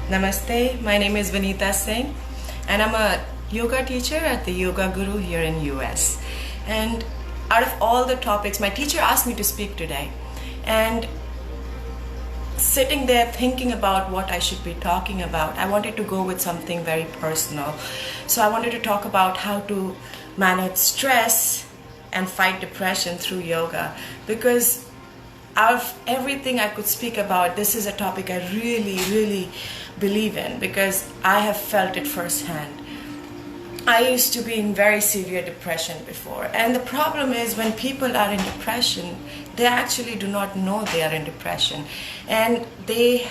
Namaste, my name is Vineeta Singh and I'm a yoga teacher at the Yogaguru here in US. And out of all the topics, my teacher asked me to speak today. And sitting there thinking about what I should be talking about, I wanted to go with something very personal. So I wanted to talk about how to manage stress and fight depression through yoga, because out of everything I could speak about, this is a topic I really believe in, because I have felt it firsthand. I used to be in very severe depression before, and the problem is when people are in depression, they actually do not know they are in depression. And the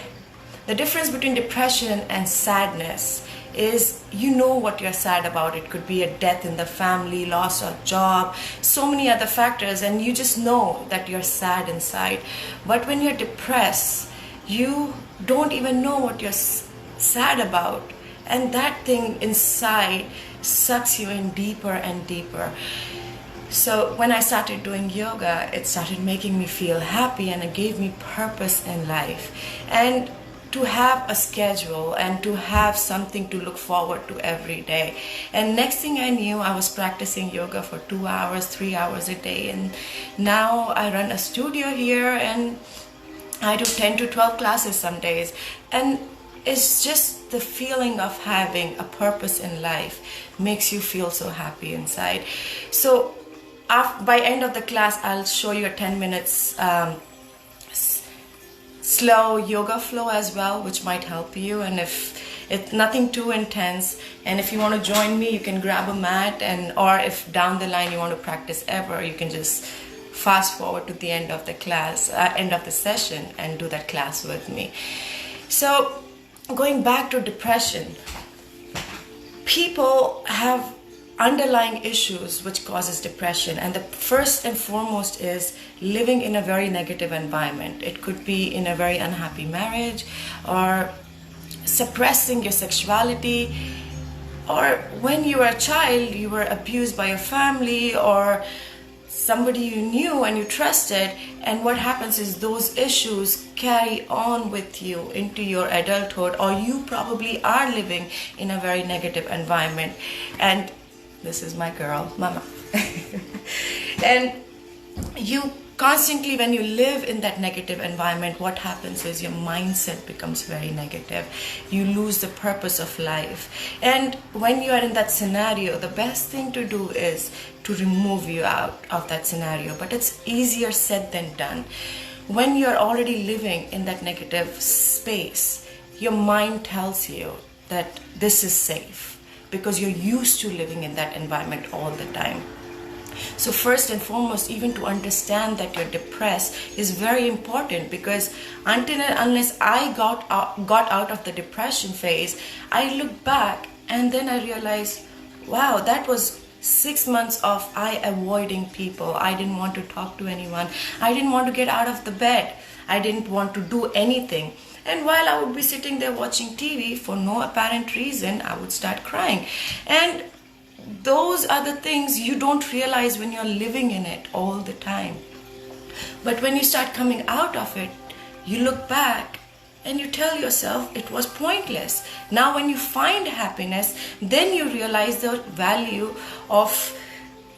difference between depression and sadness is, you know what you're sad about. It could be a death in the family, loss of job, so many other factors, and you just know that you're sad inside. But when you're depressed, you don't even know what you're sad about, and that thing inside sucks you in deeper and deeper. So when I started doing yoga, it started making me feel happy, and it gave me purpose in life. And to have a schedule and to have something to look forward to every day. And next thing I knew, I was practicing yoga for 2 hours, 3 hours a day. And now I run a studio here and I do 10 to 12 classes some days. And it's just the feeling of having a purpose in life makes you feel so happy inside. So by end of the class, I'll show you a 10 minutes slow yoga flow as well, which might help you. And if it's nothing too intense, and if you want to join me, you can grab a mat, or if down the line you want to practice ever, you can just fast forward to the end of the class, end of the session, and do that class with me. So going back to depression, people have underlying issues which causes depression, and the first and foremost is living in a very negative environment. It could be in a very unhappy marriage, or suppressing your sexuality, or when you were a child you were abused by your family or somebody you knew and you trusted, and what happens is those issues carry on with you into your adulthood, or you probably are living in a very negative environment. And this is my girl, Mama. And you constantly, when you live in that negative environment, what happens is your mindset becomes very negative. You lose the purpose of life. And when you are in that scenario, the best thing to do is to remove you out of that scenario. But it's easier said than done. When you're already living in that negative space, your mind tells you that this is safe, because you're used to living in that environment all the time. So first and foremost, even to understand that you're depressed is very important, because until and unless I got out of the depression phase, I look back and then I realized, wow, that was 6 months of I avoiding people. I didn't want to talk to anyone. I didn't want to get out of the bed. I didn't want to do anything. And while I would be sitting there watching TV, for no apparent reason, I would start crying. And those are the things you don't realize when you're living in it all the time. But when you start coming out of it, you look back and you tell yourself it was pointless. Now when you find happiness, then you realize the value of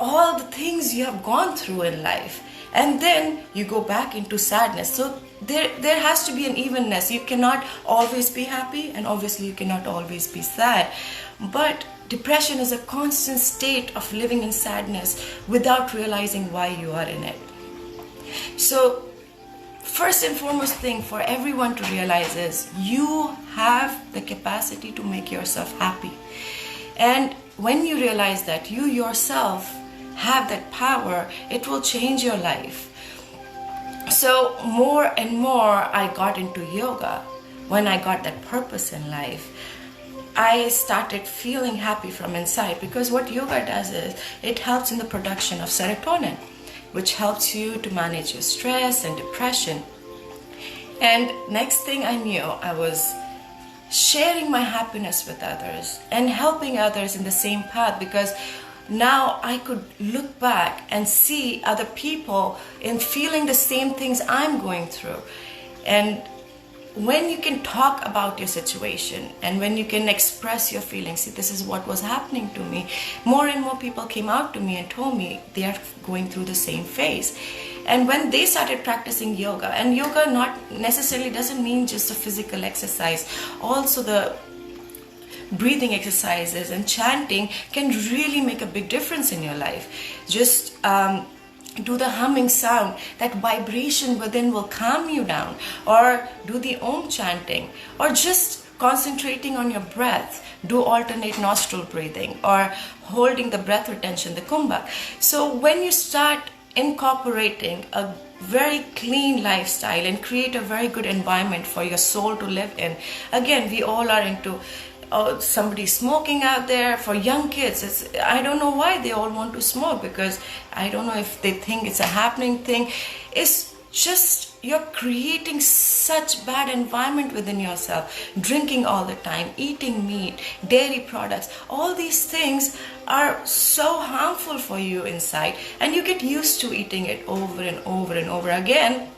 all the things you have gone through in life. And then you go back into sadness. So there has to be an evenness. You cannot always be happy, and obviously you cannot always be sad. But depression is a constant state of living in sadness without realizing why you are in it. So first and foremost thing for everyone to realize is you have the capacity to make yourself happy. And when you realize that you yourself have that power, it will change your life. So more and more I got into yoga. When I got that purpose in life, I started feeling happy from inside, because what yoga does is it helps in the production of serotonin, which helps you to manage your stress and depression. And next thing I knew, I was sharing my happiness with others and helping others in the same path, because now I could look back and see other people in feeling the same things I'm going through. And when you can talk about your situation and when you can express your feelings, see, this is what was happening to me, more and more people came out to me and told me they are going through the same phase. And when they started practicing yoga, and yoga not necessarily doesn't mean just a physical exercise, also the breathing exercises and chanting can really make a big difference in your life. Just do the humming sound, that vibration within will calm you down, or do the om chanting, or just concentrating on your breath, do alternate nostril breathing, or holding the breath retention, the kumbhak. So when you start incorporating a very clean lifestyle and create a very good environment for your soul to live in, again, we all are into somebody smoking out there. For young kids, I don't know why they all want to smoke, because I don't know if they think it's a happening thing. It's just you're creating such bad environment within yourself. Drinking all the time, eating meat, dairy products, all these things are so harmful for you inside, and you get used to eating it over and over and over again.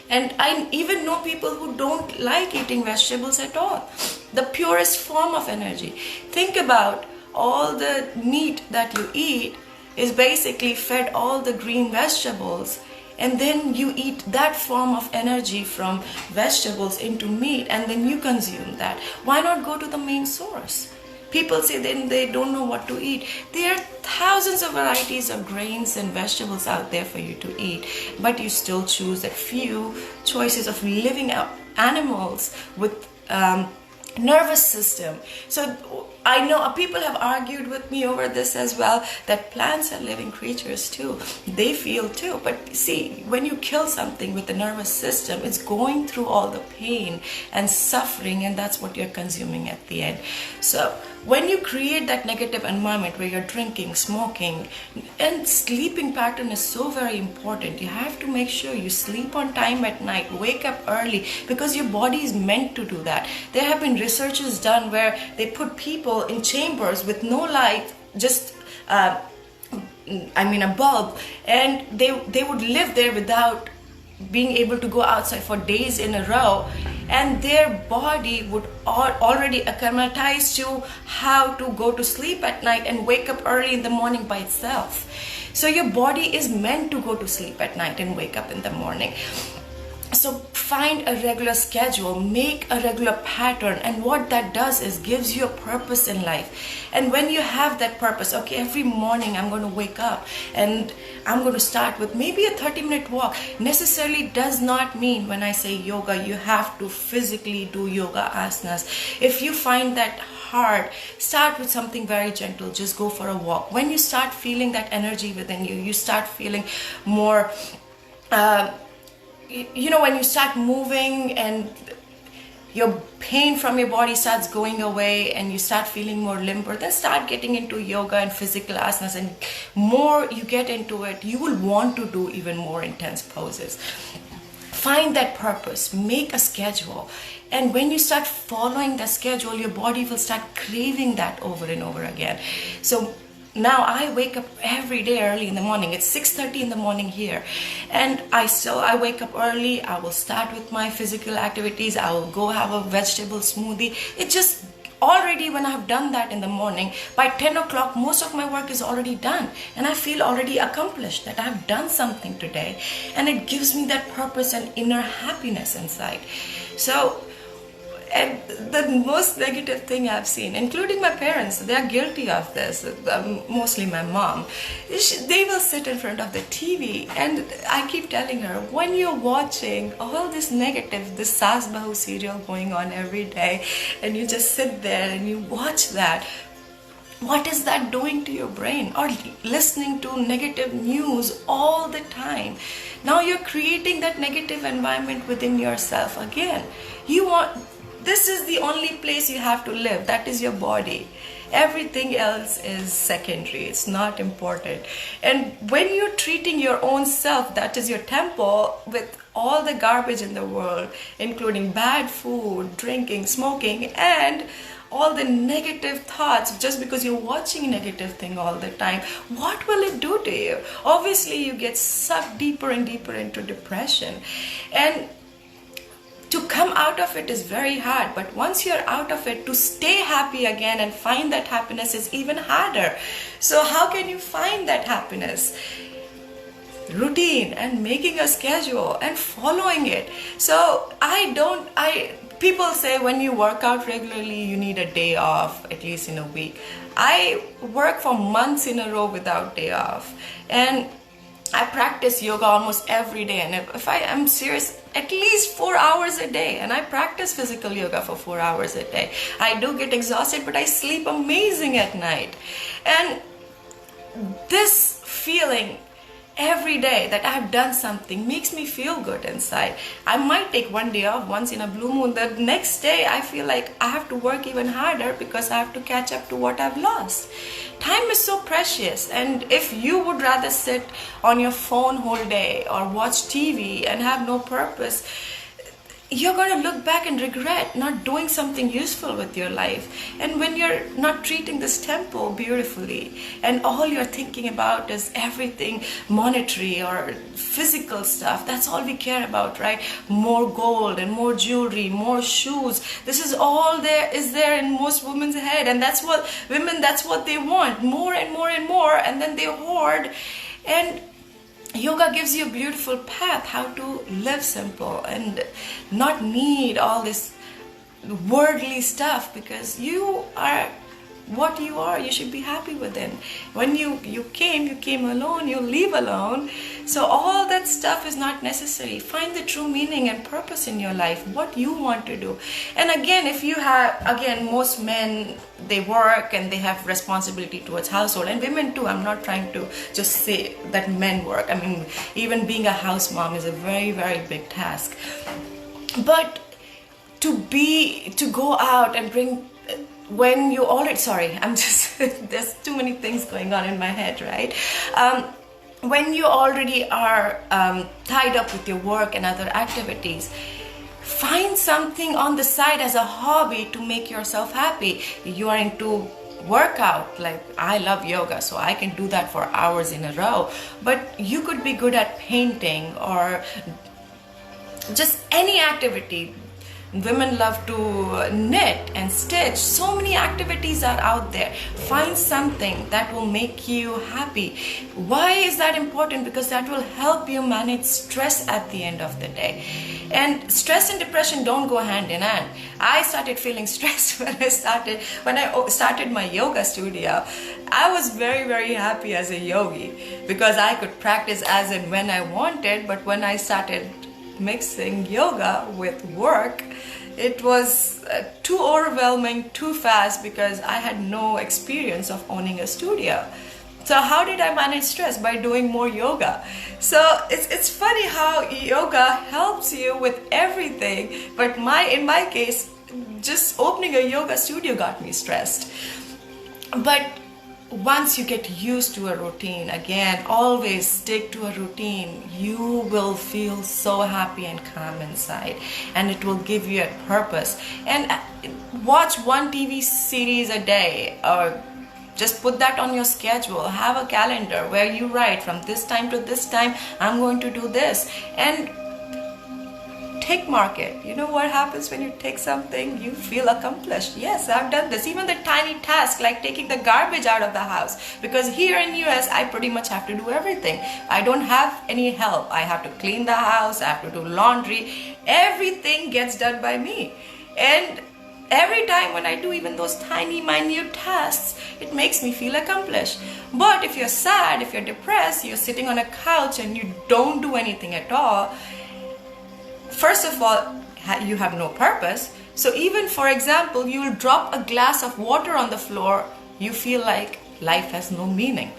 And I even know people who don't like eating vegetables at all. The purest form of energy. Think about all the meat that you eat is basically fed all the green vegetables, and then you eat that form of energy from vegetables into meat, and then you consume that. Why not go to the main source? People say then they don't know what to eat. There are thousands of varieties of grains and vegetables out there for you to eat, but you still choose that few choices of living animals with nervous system. So I know people have argued with me over this as well, that plants are living creatures too. They feel too. But see, when you kill something with the nervous system, it's going through all the pain and suffering, and that's what you're consuming at the end. So when you create that negative environment where you're drinking, smoking, and sleeping pattern is so very important. You have to make sure you sleep on time at night, wake up early, because your body is meant to do that. There have been researches done where they put people in chambers with no light, just a bulb, and they would live there without being able to go outside for days in a row, and their body would already acclimatize to how to go to sleep at night and wake up early in the morning by itself. So your body is meant to go to sleep at night and wake up in the morning. So find a regular schedule, make a regular pattern, and what that does is gives you a purpose in life. And when you have that purpose, okay, every morning I'm going to wake up and I'm going to start with maybe a 30-minute walk. Necessarily does not mean when I say yoga, you have to physically do yoga asanas. If you find that hard, start with something very gentle. Just go for a walk. When you start feeling that energy within you, you start feeling more when you start moving and your pain from your body starts going away and you start feeling more limber, then start getting into yoga and physical asanas. And more you get into it, you will want to do even more intense poses. Find that purpose, make a schedule, and when you start following the schedule, your body will start craving that over and over again. So now I wake up every day early in the morning. It's 6:30 in the morning here, and I wake up early. I will start with my physical activities. I will go have a vegetable smoothie. It just already, when I've done that in the morning, by 10 o'clock most of my work is already done, and I feel already accomplished, that I've done something today, and it gives me that purpose and inner happiness inside. So, and the most negative thing I've seen, including my parents, they are guilty of this, mostly my mom. They will sit in front of the TV, and I keep telling her, when you're watching all this negative, this Saas Bahu serial going on every day, and you just sit there and you watch that, what is that doing to your brain? Or listening to negative news all the time. Now you're creating that negative environment within yourself again. This is the only place you have to live. That is your body. Everything else is secondary. It's not important. And when you're treating your own self, that is your temple, with all the garbage in the world, including bad food, drinking, smoking, and all the negative thoughts, just because you're watching negative thing all the time, what will it do to you? Obviously, you get sucked deeper and deeper into depression. And to come out of it is very hard, but once you're out of it, to stay happy again and find that happiness is even harder. So how can you find that happiness? Routine and making a schedule and following it. So people say when you work out regularly, you need a day off at least in a week. I work for months in a row without day off, and I practice yoga almost every day, and if I am serious, at least 4 hours a day, and I practice physical yoga for 4 hours a day. I do get exhausted, but I sleep amazing at night. And this feeling every day that I have done something makes me feel good inside. I might take one day off once in a blue moon. The next day I feel like I have to work even harder because I have to catch up to what I've lost. Time is so precious, and if you would rather sit on your phone whole day or watch TV and have no purpose, you're going to look back and regret not doing something useful with your life. And when you're not treating this temple beautifully and all you're thinking about is everything monetary or physical stuff, that's all we care about, right? More gold and more jewelry, more shoes. This is all there is there in most women's head, and that's what they want, more and more and more, and then they hoard. And yoga gives you a beautiful path how to live simple and not need all this worldly stuff, because you are what you are. You should be happy within. When you came alone, you leave alone. So all that stuff is not necessary. Find the true meaning and purpose in your life, what you want to do. And again, most men, they work and they have responsibility towards household, and women too. I'm not trying to just say that men work. I mean, even being a house mom is a very, very big task. But to go out and bring, when you already, there's too many things going on in my head, right? When you already are tied up with your work and other activities, find something on the side as a hobby to make yourself happy. You are into workout, like I love yoga, so I can do that for hours in a row. But you could be good at painting or just any activity. Women love to knit and stitch. So many activities are out there. Find something that will make you happy. Why is that important? Because that will help you manage stress at the end of the day. And stress and depression don't go hand in hand. I started feeling stressed when I started my yoga studio. I was very, very happy as a yogi because I could practice as and when I wanted. But when I started mixing yoga with work, it was too overwhelming, too fast, because I had no experience of owning a studio. So how did I manage stress? By doing more yoga. So it's funny how yoga helps you with everything, but in my case, just opening a yoga studio got me stressed. But once you get used to a routine, again, always stick to a routine, you will feel so happy and calm inside, and it will give you a purpose. And watch one TV series a day, or just put that on your schedule. Have a calendar where you write from this time to this time, I'm going to do this. And tick mark it. You know what happens when you tick something? You feel accomplished. Yes, I've done this. Even the tiny task like taking the garbage out of the house. Because here in US, I pretty much have to do everything. I don't have any help. I have to clean the house. I have to do laundry. Everything gets done by me. And every time when I do even those tiny, minute tasks, it makes me feel accomplished. But if you're sad, if you're depressed, you're sitting on a couch and you don't do anything at all, first of all, you have no purpose. So even, for example, you will drop a glass of water on the floor, you feel like life has no meaning.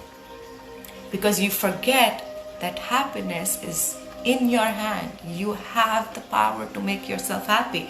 Because you forget that happiness is in your hand. You have the power to make yourself happy.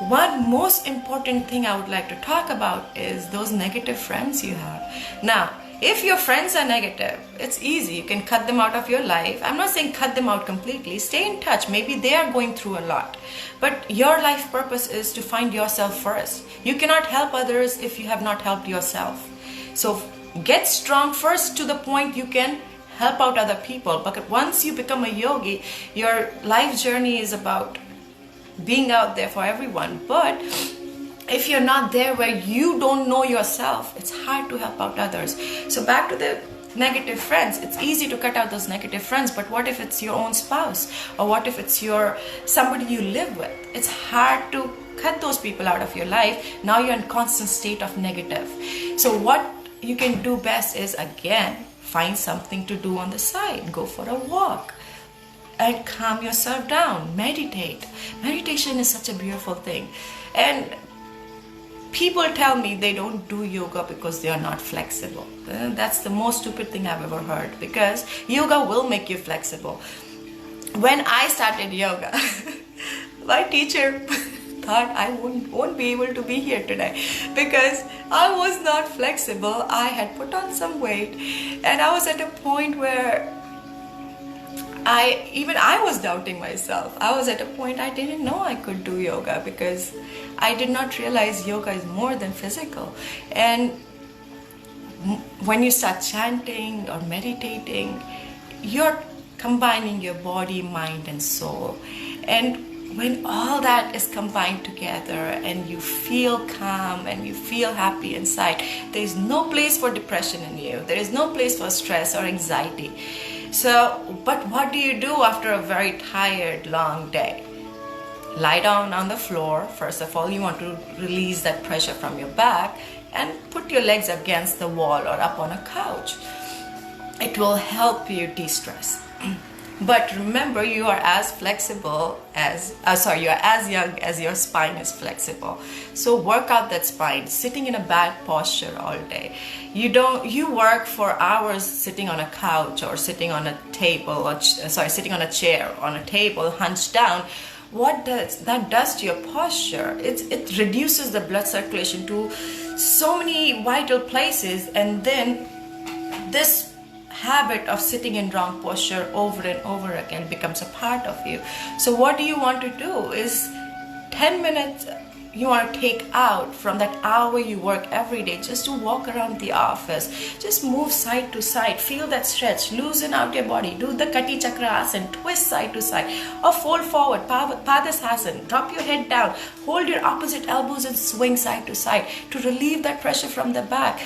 One most important thing I would like to talk about is those negative friends you have. Now, if your friends are negative, it's easy. You can cut them out of your life. I'm not saying cut them out completely. Stay in touch. Maybe they are going through a lot. But your life purpose is to find yourself first. You cannot help others if you have not helped yourself. So get strong first to the point you can help out other people. But once you become a yogi, your life journey is about being out there for everyone. But if you're not there where you don't know yourself, it's hard to help out others. So back to the negative friends. It's easy to cut out those negative friends, but what if it's your own spouse, or what if it's somebody you live with? It's hard to cut those people out of your life. Now you're in constant state of negative. So what you can do best is, again, find something to do on the side. Go for a walk and calm yourself down. Meditate. Meditation is such a beautiful thing. And people tell me they don't do yoga because they are not flexible. That's the most stupid thing I've ever heard, because yoga will make you flexible. When I started yoga, my teacher thought I won't be able to be here today because I was not flexible. I had put on some weight, and I was at a point where I was doubting myself. I was at a point I didn't know I could do yoga, because I did not realize yoga is more than physical. And when you start chanting or meditating, you're combining your body, mind, and soul. And when all that is combined together and you feel calm and you feel happy inside, there is no place for depression in you. There is no place for stress or anxiety. So, but what do you do after a very tired, long day? Lie down on the floor. First of all, you want to release that pressure from your back and put your legs against the wall or up on a couch. It will help you de-stress. But remember, you are as flexible as, you are as young as your spine is flexible. So work out that spine. Sitting in a bad posture all day. You work for hours sitting on a couch or sitting on a table, or sitting on a chair, on a table, hunched down. What that does to your posture? It reduces the blood circulation to so many vital places, and then this habit of sitting in wrong posture over and over again becomes a part of you. So what do you want to do is 10 minutes you want to take out from that hour you work every day, just to walk around the office. Just move side to side, feel that stretch, loosen out your body, do the Kati Chakra Asana, twist side to side, or fold forward, Padasana, drop your head down, hold your opposite elbows and swing side to side to relieve that pressure from the back.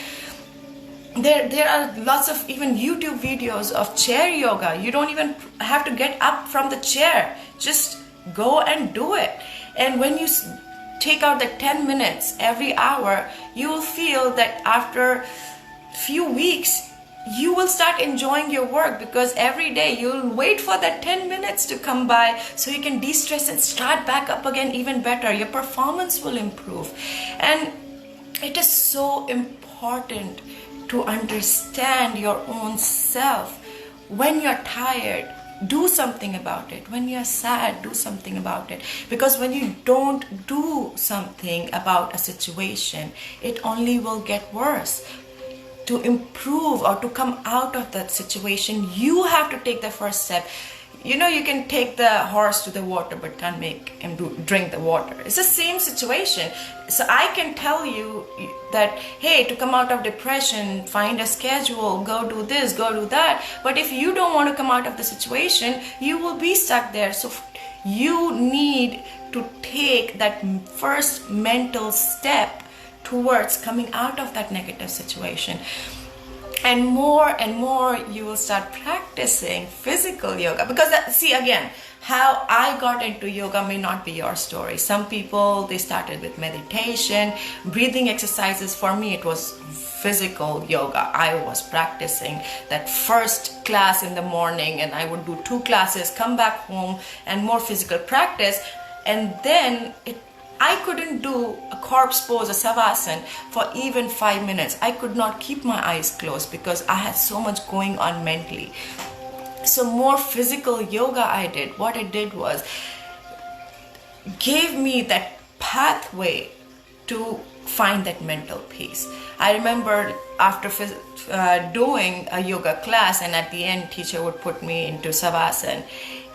There are lots of even YouTube videos of chair yoga. You don't even have to get up from the chair. Just go and do it. And when you take out the 10 minutes every hour, you will feel that after a few weeks, you will start enjoying your work, because every day you'll wait for that 10 minutes to come by so you can de-stress and start back up again even better. Your performance will improve. And it is so important to understand your own self. When you're tired, do something about it. When you're sad, do something about it. Because when you don't do something about a situation, it only will get worse. To improve or to come out of that situation, you have to take the first step. You know, you can take the horse to the water but can't make him drink the water. It's the same situation. So I can tell you that, hey, to come out of depression, find a schedule, go do this, go do that. But if you don't want to come out of the situation, you will be stuck there. So you need to take that first mental step towards coming out of that negative situation. And more you will start practicing physical yoga. Because see, again, how I got into yoga may not be your story. Some people, they started with meditation, breathing exercises. For me, it was physical yoga. I was practicing that first class in the morning, and I would do 2 classes, come back home, and more physical practice. And then I couldn't do a corpse pose, a savasana, for even 5 minutes. I could not keep my eyes closed because I had so much going on mentally. So more physical yoga I did. What it did was gave me that pathway to find that mental peace. I remember after doing a yoga class, and at the end teacher would put me into savasana,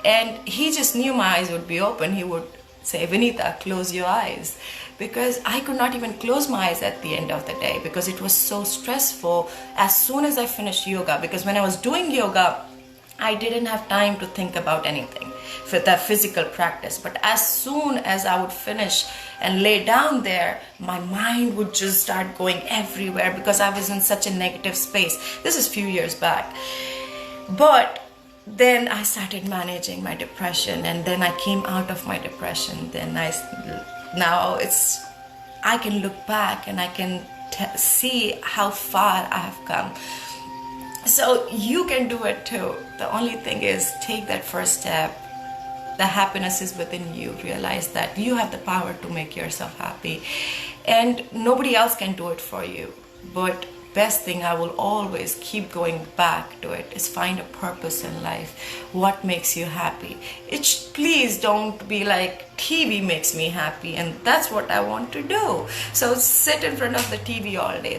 and he just knew my eyes would be open. He would say, Vineeta, close your eyes. Because I could not even close my eyes at the end of the day because it was so stressful as soon as I finished yoga. Because when I was doing yoga, I didn't have time to think about anything for the physical practice. But as soon as I would finish and lay down there, my mind would just start going everywhere because I was in such a negative space. This is a few years back. But then I started managing my depression, and then I came out of my depression. I can look back and I can see how far I have come. So you can do it too. The only thing is, take that first step. The happiness is within you. Realize that you have the power to make yourself happy, and nobody else can do it for you. But best thing, I will always keep going back to it, is find a purpose in life. What makes you happy? Please don't be like, TV makes me happy and that's what I want to do. So sit in front of the TV all day.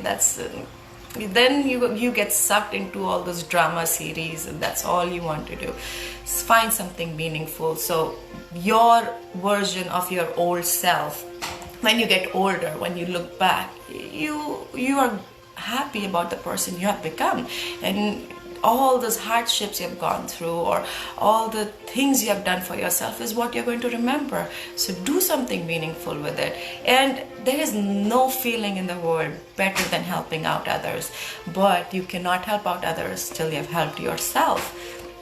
Then you get sucked into all those drama series, and that's all you want to do. Find something meaningful. So your version of your old self, when you get older, when you look back, you are happy about the person you have become, and all those hardships you have gone through, or all the things you have done for yourself, is what you're going to remember. So do something meaningful with it. And there is no feeling in the world better than helping out others, but you cannot help out others till you have helped yourself.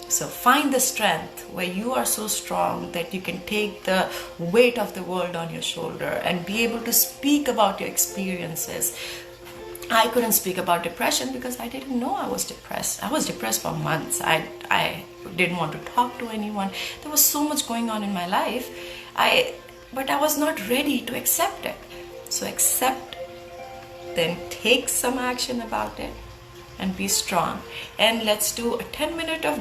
So find the strength where you are so strong that you can take the weight of the world on your shoulder and be able to speak about your experiences. I couldn't speak about depression because I didn't know I was depressed. I was depressed for months. I didn't want to talk to anyone. There was so much going on in my life. But I was not ready to accept it. So accept, then take some action about it and be strong. And let's do a 10-minute of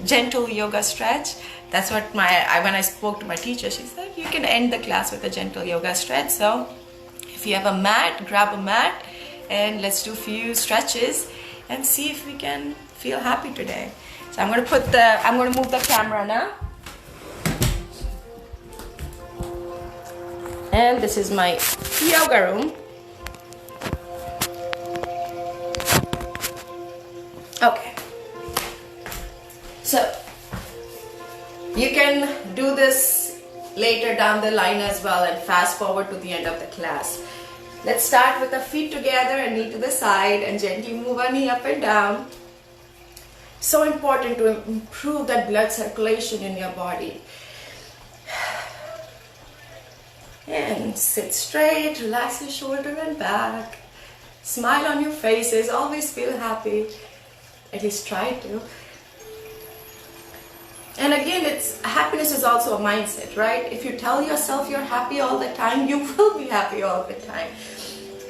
gentle yoga stretch. That's what when I spoke to my teacher, she said you can end the class with a gentle yoga stretch. So if you have a mat, grab a mat, and let's do a few stretches and see if we can feel happy today. So I'm going to move the camera now. And this is my yoga room. Okay. So you can do this later down the line as well and fast forward to the end of the class. Let's start with the feet together and knee to the side, and gently move our knee up and down. So important to improve that blood circulation in your body. And sit straight, relax your shoulder and back. Smile on your faces, always feel happy. At least try to. And again, happiness is also a mindset, right? If you tell yourself you're happy all the time, you will be happy all the time.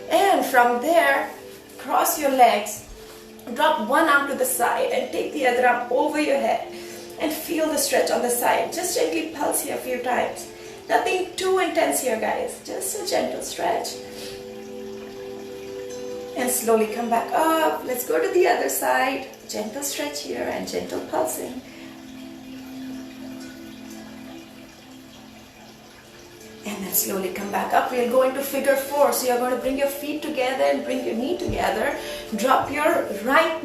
And from there, cross your legs, drop one arm to the side and take the other arm over your head and feel the stretch on the side. Just gently pulse here a few times. Nothing too intense here, guys. Just a gentle stretch. And slowly come back up. Let's go to the other side. Gentle stretch here and gentle pulsing. And then slowly come back up. We'll go into figure 4. So you're going to bring your feet together and bring your knee together. Drop your right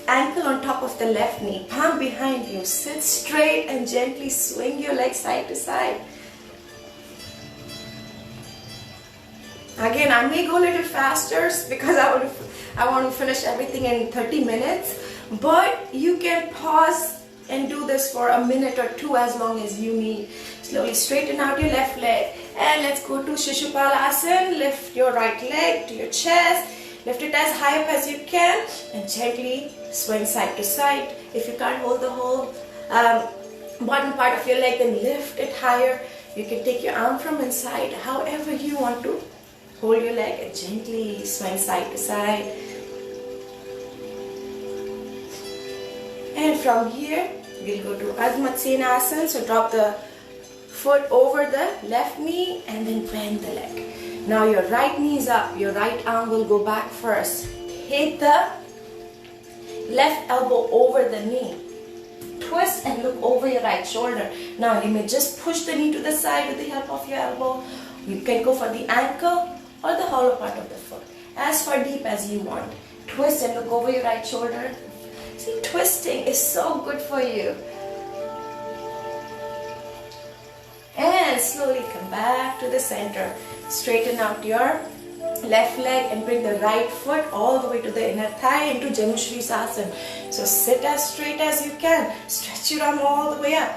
ankle on top of the left knee. Palm behind you. Sit straight and gently swing your legs side to side. Again, I may go a little faster because I want to finish everything in 30 minutes. But you can pause and do this for a minute or two as long as you need. Slowly straighten out your left leg. And let's go to Shishupalasana. Lift your right leg to your chest. Lift it as high up as you can. And gently swing side to side. If you can't hold the whole bottom part of your leg, then lift it higher. You can take your arm from inside, however you want to. Hold your leg and gently swing side to side. And from here, we'll go to Ardha Matsyenasana. So drop the foot over the left knee and then bend the leg. Now your right knee is up. Your right arm will go back first. Take the left elbow over the knee. Twist and look over your right shoulder. Now you may just push the knee to the side with the help of your elbow. You can go for the ankle or the hollow part of the foot, as far deep as you want. Twist and look over your right shoulder. See, twisting is so good for you. And slowly come back to the center. Straighten out your left leg and bring the right foot all the way to the inner thigh into Janushrisasana. So sit as straight as you can. Stretch your arm all the way up.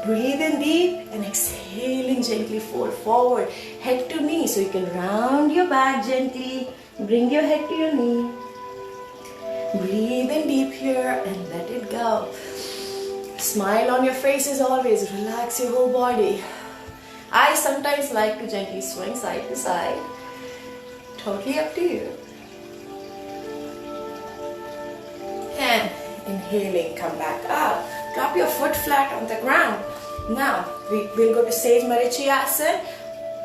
Breathe in deep and exhaling gently fold forward. Head to knee. So you can round your back gently. Bring your head to your knee. Breathe in deep here and let it go. Smile on your face as always. Relax your whole body. I sometimes like to gently swing side to side. Totally up to you. And inhaling, come back up. Drop your foot flat on the ground. Now, we'll go to Sage Marichiyasana.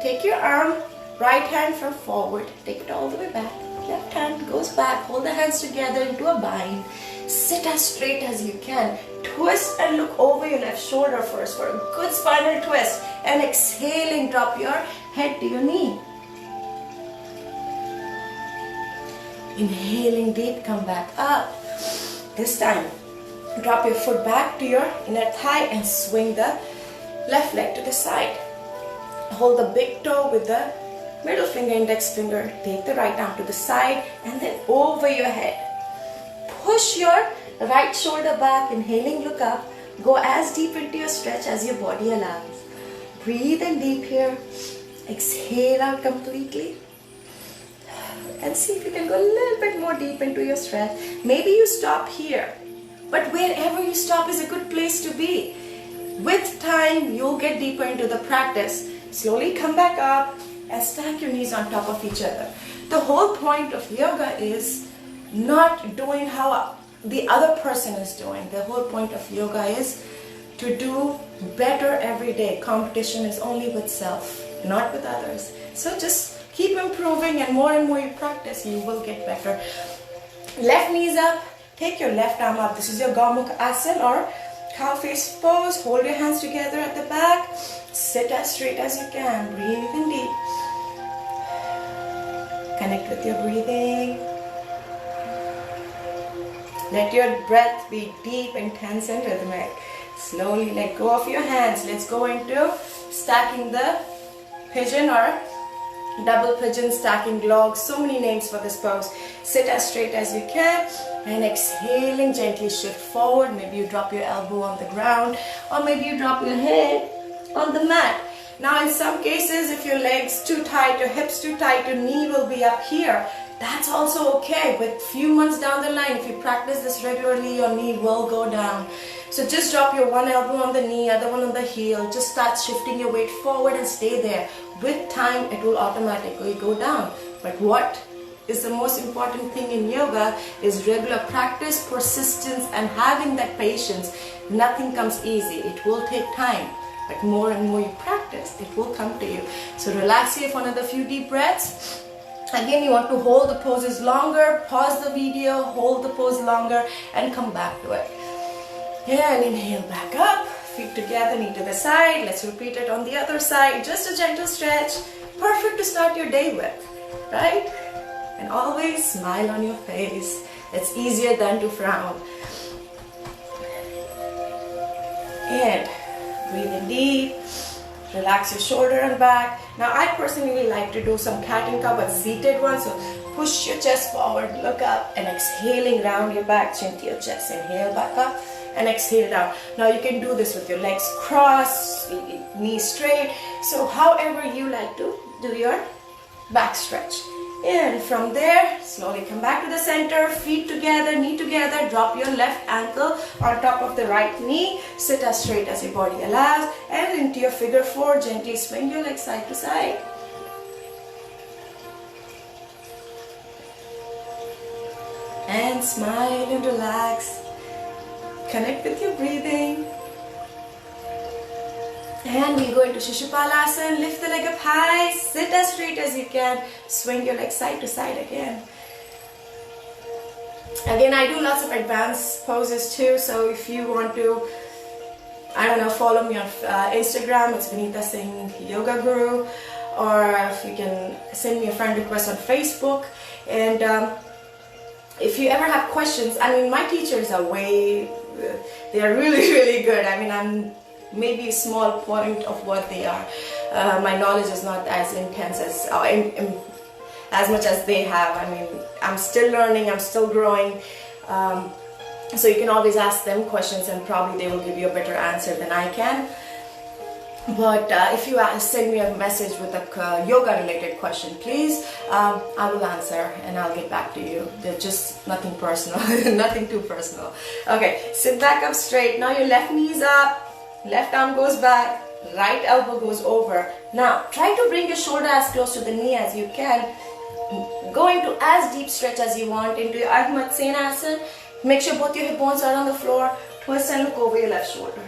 Take your arm, right hand from forward. Take it all the way back. Left hand goes back. Hold the hands together into a bind. Sit as straight as you can. Twist and look over your left shoulder first for a good spinal twist. And exhaling, drop your head to your knee. Inhaling deep, come back up. This time, drop your foot back to your inner thigh and swing the left leg to the side. Hold the big toe with the middle finger, index finger. Take the right arm to the side and then over your head. Push your right shoulder back. Inhaling, look up. Go as deep into your stretch as your body allows. Breathe in deep here. Exhale out completely. And see if you can go a little bit more deep into your stretch. Maybe you stop here. But wherever you stop is a good place to be. With time, you'll get deeper into the practice. Slowly come back up and stack your knees on top of each other. The whole point of yoga is not doing how the other person is doing. The whole point of yoga is to do better every day. Competition is only with self, not with others. So just keep improving, and more you practice, you will get better. Left knees up. Take your left arm up. This is your Gomukha Asana or cow face pose. Hold your hands together at the back. Sit as straight as you can. Breathe in deep. Connect with your breathing. Let your breath be deep, intense and rhythmic. Slowly let go of your hands. Let's go into stacking the pigeon or double pigeon, stacking logs. So many names for this pose. Sit as straight as you can and exhaling, gently shift forward. Maybe you drop your elbow on the ground or maybe you drop your head on the mat. Now in some cases, if your legs too tight, your hips too tight, your knee will be up here. That's also okay. But few months down the line, if you practice this regularly, your knee will go down. So just drop your one elbow on the knee, other one on the heel. Just start shifting your weight forward and stay there. With time, it will automatically go down. But what is the most important thing in yoga is regular practice, persistence, and having that patience. Nothing comes easy. It will take time. But more and more you practice, it will come to you. So relax here for another few deep breaths. Again, you want to hold the poses longer. Pause the video, hold the pose longer, and come back to it. And inhale back up. Feet together, knee to the side. Let's repeat it on the other side. Just a gentle stretch. Perfect to start your day with, right? And always smile on your face. It's easier than to frown. And breathe in deep. Relax your shoulder and back. Now I personally like to do some cat and cow, but seated one. So push your chest forward, look up, and exhaling round your back, chin to your chest. Inhale back up and exhale down. Now you can do this with your legs crossed, knees straight. So however you like to do your back stretch. And from there, slowly come back to the center, feet together, knee together, drop your left ankle on top of the right knee, sit as straight as your body allows, and into your figure four, gently swing your legs side to side. And smile and relax. Connect with your breathing. And we'll go into Shishupalasana. Lift the leg up high. Sit as straight as you can. Swing your legs side to side again. Again, I do lots of advanced poses too. So if you want to, I don't know, follow me on Instagram. It's Vineeta Singh, Yogaguru. Or if you can send me a friend request on Facebook. And if you ever have questions, I mean, my teachers are they are really, really good. I mean, I'm maybe a small point of what they are. My knowledge is not as intense as much as they have. I mean, I'm still learning, I'm still growing. So you can always ask them questions and probably they will give you a better answer than I can. But if you send me a message with a yoga related question, please, I will answer and I'll get back to you. They're just nothing personal, nothing too personal. Okay, sit back up straight. Now your left knee is up, left arm goes back, right elbow goes over. Now try to bring your shoulder as close to the knee as you can. Go into as deep stretch as you want into your Ardha Matsyenasana. Make sure both your hip bones are on the floor. Twist and look over your left shoulder.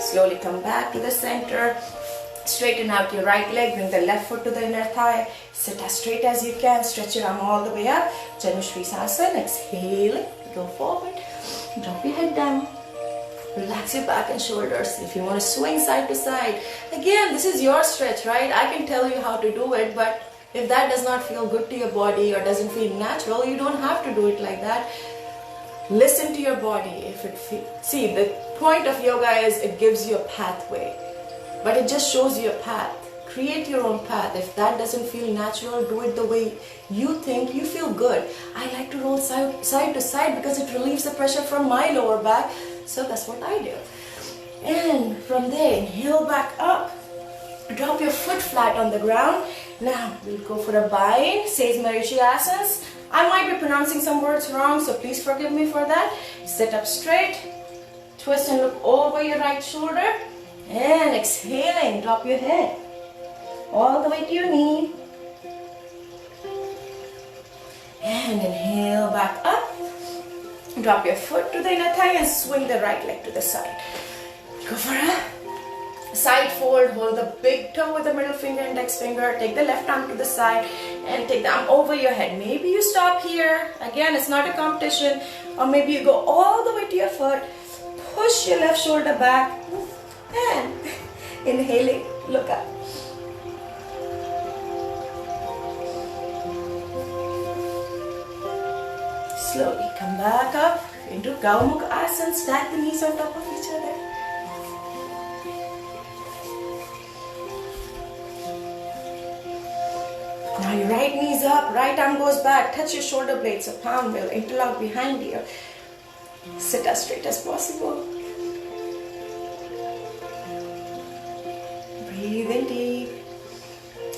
Slowly come back to the center. Straighten out your right leg. Bring the left foot to the inner thigh. Sit as straight as you can. Stretch your arm all the way up. Janushree-sasana. Exhale. Go forward. Drop your head down. Relax your back and shoulders. If you want to swing side to side, again, this is your stretch, right? I can tell you how to do it, but if that does not feel good to your body or doesn't feel natural, you don't have to do it like that. Listen to your body. See, the point of yoga is it gives you a pathway, but it just shows you a path. Create your own path. If that doesn't feel natural, do it the way you think you feel good. I like to roll side to side because it relieves the pressure from my lower back. So that's what I do. And from there, inhale back up. Drop your foot flat on the ground. Now we'll go for a bind, says Maharishi Asanas. I might be pronouncing some words wrong, so please forgive me for that. Sit up straight. Twist and look over your right shoulder. And exhaling, drop your head all the way to your knee. And inhale back up. Drop your foot to the inner thigh and swing the right leg to the side. Go for a side fold. Hold the big toe with the middle finger and index finger. Take the left arm to the side and take the arm over your head. Maybe you stop here. Again, it's not a competition. Or maybe you go all the way to your foot. Push your left shoulder back. And inhaling, look up. Slowly come back up into Gaumukha Asana. Stack the knees on top of each other. Now your right knee is up, right arm goes back. Touch your shoulder blades, so palm will interlock behind you. Sit as straight as possible. Breathe in deep.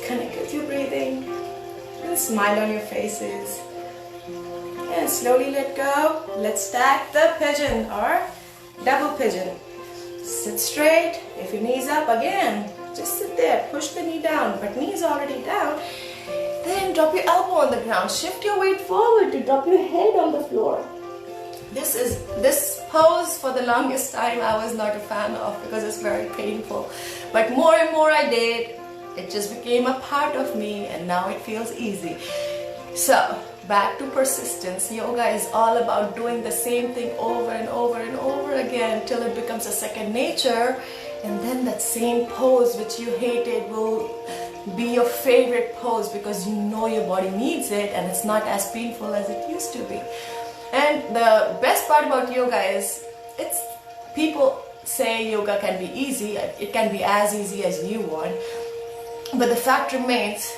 Connect with your breathing. And smile on your faces. And slowly let go. Let's stack the pigeon or double pigeon. Sit straight. If your knee's up again, just sit there. Push the knee down, but knee is already down. Then drop your elbow on the ground. Shift your weight forward to drop your head on the floor. This pose for the longest time I was not a fan of because it's very painful. But more and more I did, it just became a part of me and now it feels easy. So back to persistence. Yoga is all about doing the same thing over and over and over again till it becomes a second nature, and then that same pose which you hated will be your favorite pose because you know your body needs it and it's not as painful as it used to be. And the best part about yoga is people say yoga can be easy. It can be as easy as you want, but the fact remains,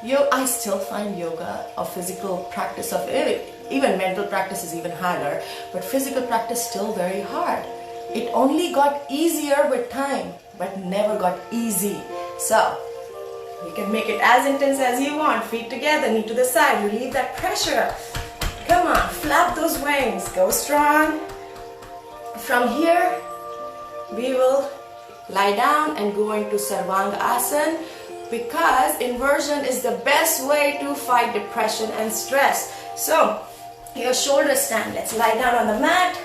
I still find yoga a physical practice of it. Even mental practice is even harder, but physical practice still very hard. It only got easier with time, but never got easy. So you can make it as intense as you want. Feet together, knee to the side. Relieve that pressure. Come on, flap those wings. Go strong. From here, we will lie down and go into Sarvanga Asana, because inversion is the best way to fight depression and stress. So, your shoulders stand. Let's lie down on the mat.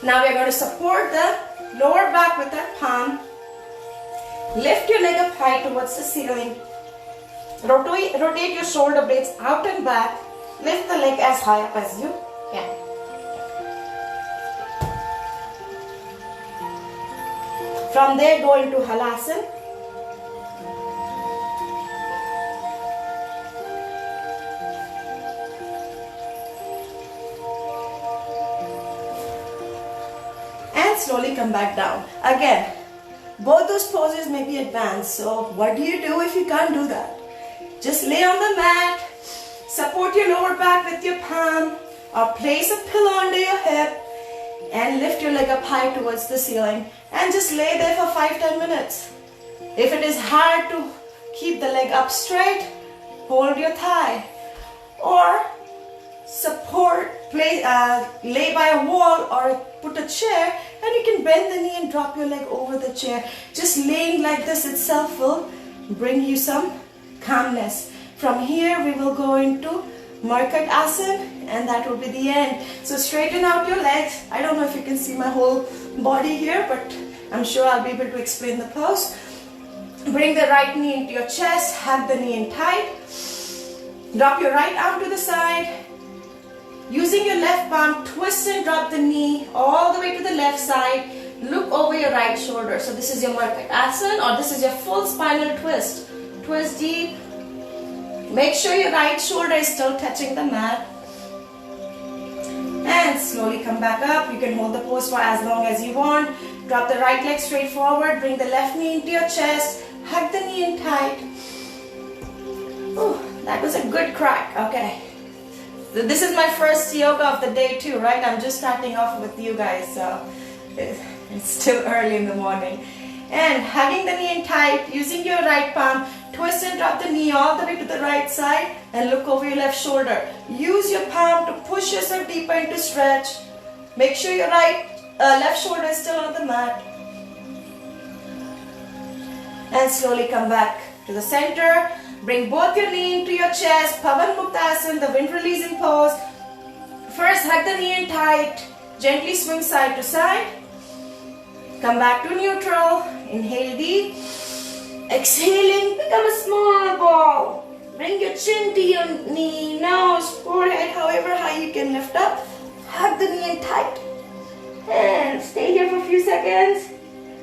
Now we are going to support the lower back with that palm. Lift your leg up high towards the ceiling. Rotate your shoulder blades out and back. Lift the leg as high up as you can. From there, go into halasana. And slowly come back down. Again, both those poses may be advanced. So what do you do if you can't do that? Just lay on the mat, support your lower back with your palm, or place a pillow under your hip, and lift your leg up high towards the ceiling, and just lay there for 5-10 minutes. If it is hard to keep the leg up straight, hold your thigh, or lay by a wall or put a chair, and you can bend the knee and drop your leg over the chair. Just laying like this itself will bring you some calmness. From here we will go into Markat Asana, and that will be the end. So straighten out your legs. I don't know if you can see my whole body here, but I'm sure I'll be able to explain the pose. Bring the right knee into your chest, hug the knee in tight. Drop your right arm to the side. Using your left palm, twist and drop the knee all the way to the left side. Look over your right shoulder. So this is your Markat Asana, or this is your full spinal twist. Twist deep. Make sure your right shoulder is still touching the mat. And slowly come back up. You can hold the pose for as long as you want. Drop the right leg straight forward. Bring the left knee into your chest. Hug the knee in tight. Ooh, that was a good crack. Okay. So this is my first yoga of the day too, right? I'm just starting off with you guys, so it's still early in the morning. And hugging the knee in tight, using your right palm, twist and drop the knee all the way to the right side and look over your left shoulder. Use your palm to push yourself deeper into stretch. Make sure your left shoulder is still on the mat. And slowly come back to the center. Bring both your knee into your chest, Pavan Muktasana, the wind releasing pose. First hug the knee in tight, gently swing side to side. Come back to neutral, inhale deep. Exhaling, become a small ball. Bring your chin to your knee, nose, forehead, however high you can lift up. Hug the knee in tight. And stay here for a few seconds.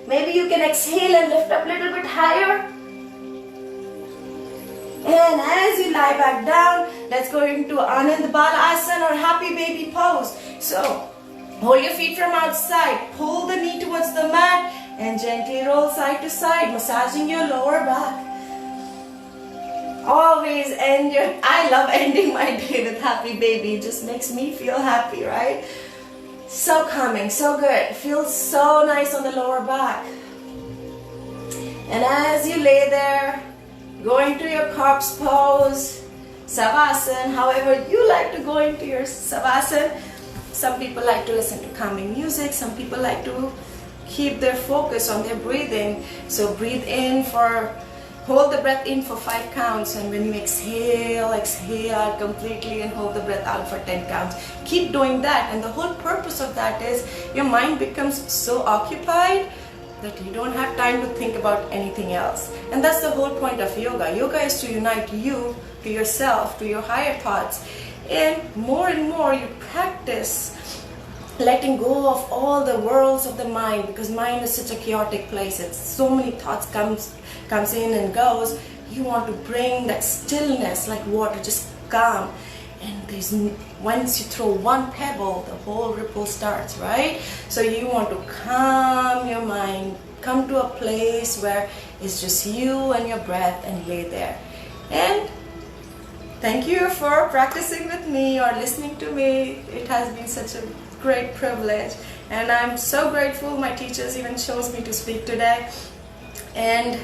Maybe you can exhale and lift up a little bit higher. And as you lie back down, let's go into Anand Bala Asana or Happy Baby Pose. So, hold your feet from outside, pull the knee towards the mat, and gently roll side to side, massaging your lower back. Always I love ending my day with Happy Baby. It just makes me feel happy, right? So calming, so good. Feels so nice on the lower back. And as you lay there, go into your corpse pose, Savasana, however you like to go into your Savasana. Some people like to listen to calming music, some people like to keep their focus on their breathing. So breathe in hold the breath in for 5 counts, and when you exhale out completely and hold the breath out for 10 counts. Keep doing that, and the whole purpose of that is your mind becomes so occupied that you don't have time to think about anything else. And that's the whole point of yoga. Yoga is to unite you to yourself, to your higher thoughts. And more you practice letting go of all the worlds of the mind, because mind is such a chaotic place. It's so many thoughts comes in and goes. You want to bring that stillness like water, just calm. And once you throw one pebble, the whole ripple starts, right? So you want to calm your mind, come to a place where it's just you and your breath, and lay there. And thank you for practicing with me or listening to me. It has been such a great privilege, and I'm so grateful my teachers even chose me to speak today. And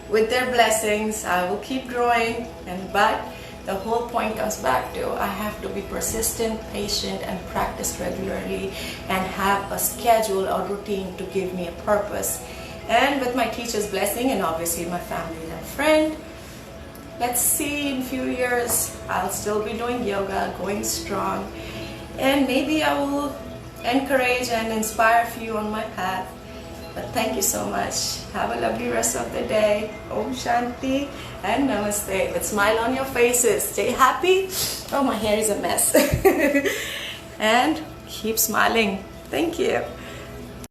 with their blessings, I will keep growing. But the whole point comes back to I have to be persistent, patient, and practice regularly, and have a schedule or routine to give me a purpose. And with my teacher's blessing, and obviously my family and friend, let's see, in a few years I'll still be doing yoga, going strong, and maybe I will encourage and inspire a few on my path. But thank you so much. Have a lovely rest of the day. Om Shanti and Namaste. With smile on your faces. Stay happy. Oh, my hair is a mess. And keep smiling. Thank you.